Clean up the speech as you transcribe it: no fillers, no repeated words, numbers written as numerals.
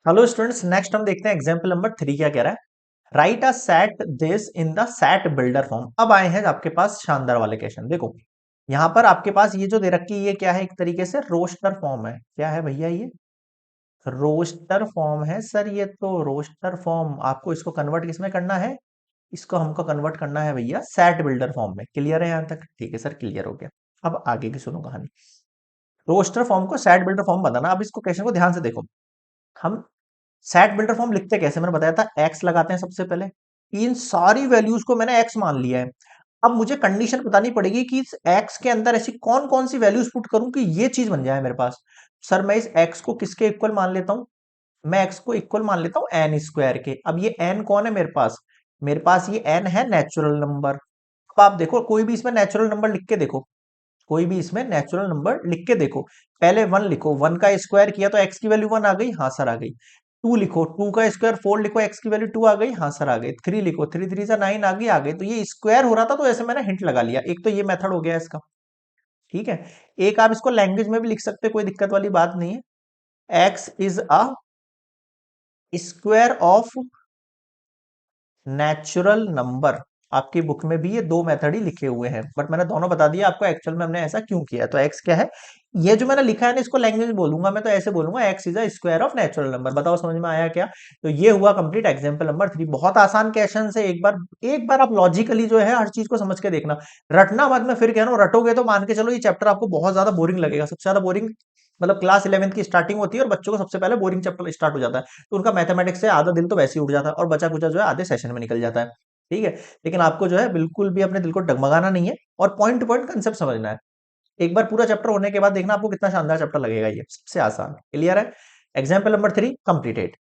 Hello students, next हम देखते हैं एग्जाम्पल नंबर 3 क्या कह रहा है। Right a set this in the set builder form. अब आए हैं आपके पास शानदार वाले क्वेश्चन। देखो यहां पर आपके पास ये जो दे रखी है ये क्या है, एक तरीके से रोस्टर फॉर्म है। क्या है भैया, ये रोस्टर फॉर्म है सर। ये तो रोस्टर फॉर्म आपको इसको कन्वर्ट किसमें करना है, इसको हमको कन्वर्ट करना है भैया सेट बिल्डर फॉर्म में। क्लियर है यहां तक? ठीक है सर, क्लियर हो गया। अब आगे की सुनो कहानी। रोस्टर फॉर्म को सेट बिल्डर फॉर्म बताना। अब इसको क्वेश्चन को ध्यान से देखो। हम सेट बिल्डर फॉर्म लिखते कैसे, मैंने बताया था एक्स लगाते हैं सबसे पहले। इन सारी वैल्यूज को मैंने एक्स मान लिया है। अब मुझे कंडीशन बतानी पड़ेगी कि इस एक्स के अंदर ऐसी कौन कौन सी वैल्यूज पुट करूं कि ये चीज बन जाए मेरे पास। सर मैं इस एक्स को किसके इक्वल मान लेता हूं, मैं एक्स को इक्वल मान लेता हूं एन स्क्वायर के। अब ये एन कौन है मेरे पास ये एन है नेचुरल नंबर। अब आप देखो कोई भी इसमें नेचुरल नंबर लिख के देखो, कोई भी इसमें नेचुरल नंबर लिख के देखो। पहले वन लिखो, वन का स्क्वायर किया तो एक्स की वैल्यू वन आ गई, हाँ सर आ गई। टू लिखो, टू का स्क्वायर फोर लिखो, एक्स की वैल्यू टू आ गई, हाँ सर आ गई। थ्री लिखो, थ्री थ्री से नाइन आ गई, आ गई। तो ये स्क्वायर हो रहा था तो ऐसे मैंने हिंट लगा लिया। एक तो ये मेथड हो गया इसका, ठीक है। एक आप इसको लैंग्वेज में भी लिख सकते हो, कोई दिक्कत वाली बात नहीं है। X is a square of natural number. आपकी बुक में भी ये दो मेथड ही लिखे हुए हैं, बट मैंने दोनों बता दिया आपको एक्चुअल में हमने ऐसा क्यों किया। तो एक्स क्या है, ये जो मैंने लिखा है ना इसको लैंग्वेज में बोलूंगा मैं तो ऐसे बोलूंगा, x is a square of natural number. बताओ समझ में आया क्या? तो ये हुआ कंप्लीट एग्जांपल नंबर 3। बहुत आसान क्वेश्चन है। एक बार आप लॉजिकली जो है हर चीज को समझ के देखना, रटना मत। मैं फिर कह रहा हूँ रटोगे तो मान के चलो ये चैप्टर आपको बहुत ज्यादा बोरिंग लगेगा। सबसे ज्यादा बोरिंग मतलब क्लास 11th की स्टार्टिंग होती है और बच्चों को सबसे पहले बोरिंग चैप्टर स्टार्ट हो जाता है। तो उनका मैथमेटिक्स से आधा दिन तो वैसे ही उठ जाता है और बचा कुचा जो है आधे सेशन में निकल जाता है। ठीक है, लेकिन आपको जो है बिल्कुल भी अपने दिल को डगमगाना नहीं है और पॉइंट टू पॉइंट कंसेप्ट समझना है। एक बार पूरा चैप्टर होने के बाद देखना आपको कितना शानदार चैप्टर लगेगा। ये सबसे आसान। क्लियर है? Example number 3 completed.